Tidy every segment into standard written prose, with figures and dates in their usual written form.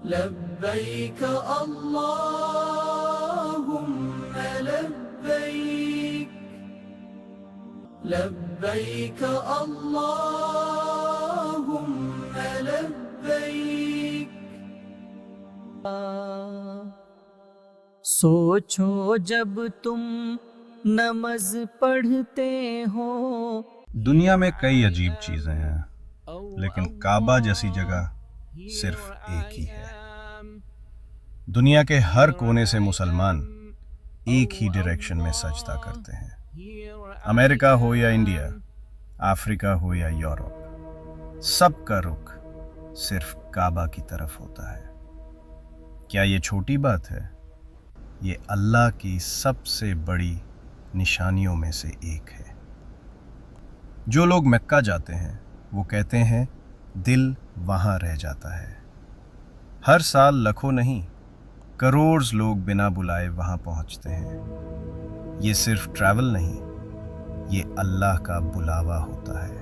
لبيك اللهم لبيك لبيك اللهم لبيك سوچو جب تم نماز پڑھتے ہو. دنیا میں کئی عجیب چیزیں ہیں لیکن کعبہ جیسی جگہ صرف ایک ہی ہے. دنیا کے ہر کونے سے مسلمان ایک ہی ڈائریکشن میں سجدہ کرتے ہیں. امریکہ ہو یا انڈیا، افریقہ ہو یا یورپ، سب کا رخ صرف کعبہ کی طرف ہوتا ہے. کیا یہ چھوٹی بات ہے؟ یہ اللہ کی سب سے بڑی نشانیوں میں سے ایک ہے. جو لوگ مکہ جاتے ہیں وہ کہتے ہیں دل وہاں رہ جاتا ہے. ہر سال لاکھوں نہیں کروڑ لوگ بنا بلائے وہاں پہنچتے ہیں. یہ صرف ٹریول نہیں، یہ اللہ کا بلاوا ہوتا ہے.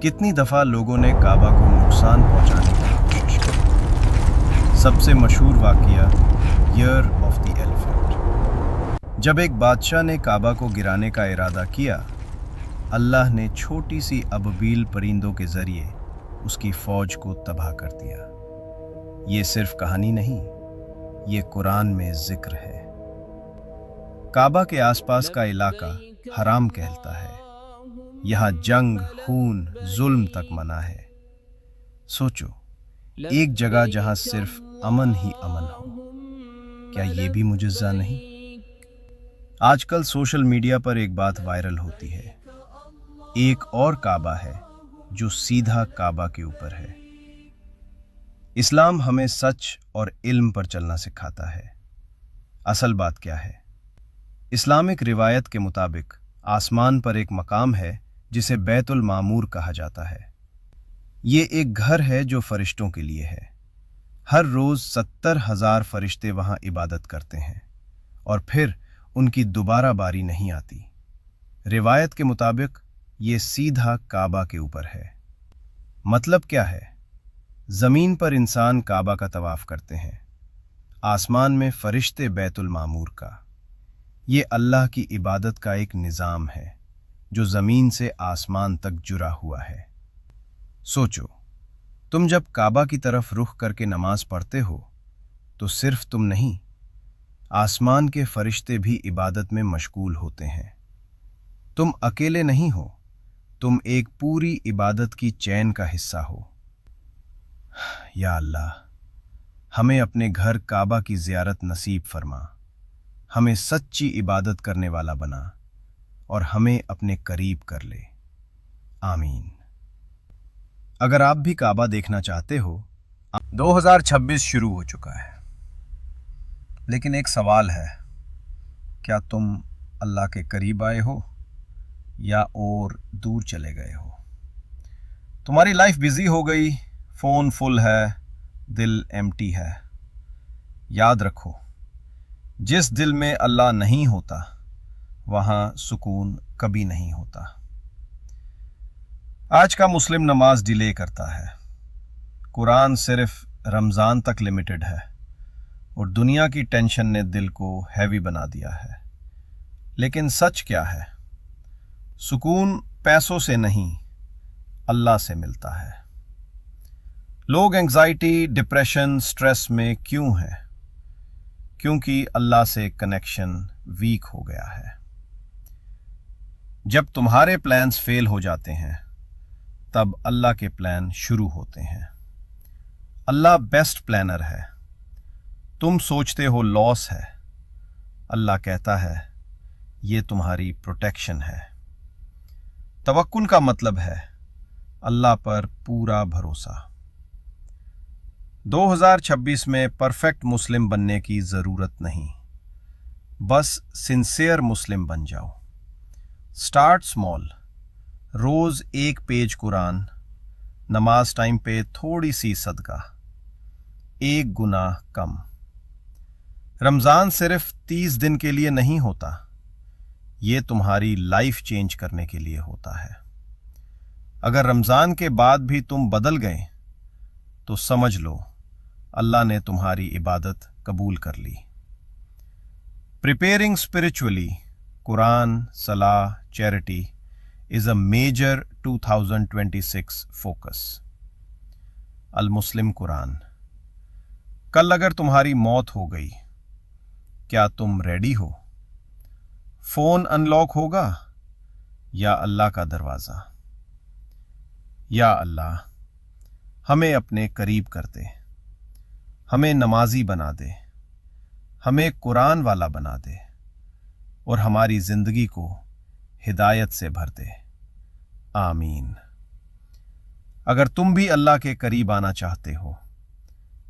کتنی دفعہ لوگوں نے کعبہ کو نقصان پہنچانے کی کوشش کی. سب سے مشہور واقعہ ایئر آف دی ایلیفنٹ. جب ایک بادشاہ نے کعبہ کو گرانے کا ارادہ کیا، اللہ نے چھوٹی سی ابابیل پرندوں کے ذریعے اس کی فوج کو تباہ کر دیا. یہ صرف کہانی نہیں، یہ قرآن میں ذکر ہے. کعبہ کے آس پاس کا علاقہ حرام کہلتا ہے. یہاں جنگ، خون، ظلم تک منع ہے. سوچو، ایک جگہ جہاں صرف امن ہی امن ہو، کیا یہ بھی معجزہ نہیں؟ آج کل سوشل میڈیا پر ایک بات وائرل ہوتی ہے. ایک اور کعبہ ہے جو سیدھا کعبہ کے اوپر ہے. اسلام ہمیں سچ اور علم پر چلنا سکھاتا ہے. اصل بات کیا ہے؟ اسلامک روایت کے مطابق آسمان پر ایک مقام ہے جسے بیت المعمور کہا جاتا ہے. یہ ایک گھر ہے جو فرشتوں کے لیے ہے. ہر روز 70,000 فرشتے وہاں عبادت کرتے ہیں اور پھر ان کی دوبارہ باری نہیں آتی. روایت کے مطابق یہ سیدھا کعبہ کے اوپر ہے. مطلب کیا ہے؟ زمین پر انسان کعبہ کا طواف کرتے ہیں، آسمان میں فرشتے بیت المعمور کا. یہ اللہ کی عبادت کا ایک نظام ہے جو زمین سے آسمان تک جڑا ہوا ہے. سوچو، تم جب کعبہ کی طرف رخ کر کے نماز پڑھتے ہو تو صرف تم نہیں، آسمان کے فرشتے بھی عبادت میں مشغول ہوتے ہیں. تم اکیلے نہیں ہو، تم ایک پوری عبادت کی چین کا حصہ ہو. یا اللہ، ہمیں اپنے گھر کعبہ کی زیارت نصیب فرما، ہمیں سچی عبادت کرنے والا بنا اور ہمیں اپنے قریب کر لے. آمین. اگر آپ بھی کعبہ دیکھنا چاہتے ہو، 2026 شروع ہو چکا ہے، لیکن ایک سوال ہے، کیا تم اللہ کے قریب آئے ہو یا اور دور چلے گئے ہو؟ تمہاری لائف بزی ہو گئی، فون فل ہے، دل ایمٹی ہے. یاد رکھو، جس دل میں اللہ نہیں ہوتا وہاں سکون کبھی نہیں ہوتا. آج کا مسلم نماز ڈیلے کرتا ہے. قرآن صرف رمضان تک لمیٹڈ ہے اور دنیا کی ٹینشن نے دل کو ہیوی بنا دیا ہے. لیکن سچ کیا ہے؟ سکون پیسوں سے نہیں، اللہ سے ملتا ہے. لوگ انگزائٹی، ڈپریشن، سٹریس میں کیوں ہیں؟ کیونکہ اللہ سے کنیکشن ویک ہو گیا ہے. جب تمہارے پلانز فیل ہو جاتے ہیں تب اللہ کے پلان شروع ہوتے ہیں. اللہ بیسٹ پلانر ہے. تم سوچتے ہو لاس ہے، اللہ کہتا ہے یہ تمہاری پروٹیکشن ہے. توکل کا مطلب ہے اللہ پر پورا بھروسہ. 2026 میں پرفیکٹ مسلم بننے کی ضرورت نہیں، بس سنسیئر مسلم بن جاؤ. Start small. روز 1 پیج قرآن، نماز ٹائم پہ تھوڑی سی صدقہ، 1 گناہ کم. رمضان صرف 30 دن کے لیے نہیں ہوتا، یہ تمہاری لائف چینج کرنے کے لیے ہوتا ہے. اگر رمضان کے بعد بھی تم بدل گئے تو سمجھ لو اللہ نے تمہاری عبادت قبول کر لی۔ Preparing spiritually, Quran, Salah, charity is a major 2026 focus. المسلم قرآن۔ کل اگر تمہاری موت ہو گئی، کیا تم ready who? Phone in log ہوگا یا اللہ کا دروازہ؟ یا اللہ، ہمیں اپنے قریب کر دے، ہمیں نمازی بنا دے، ہمیں قرآن والا بنا دے اور ہماری زندگی کو ہدایت سے بھر دے، آمین۔ اگر تم بھی اللہ کے قریب آنا چاہتے ہو،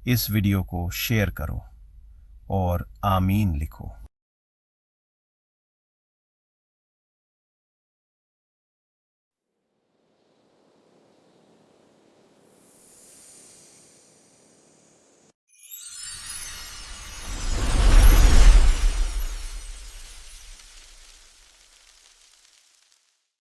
اس ویڈیو کو شیئر کرو اور آمین لکھو۔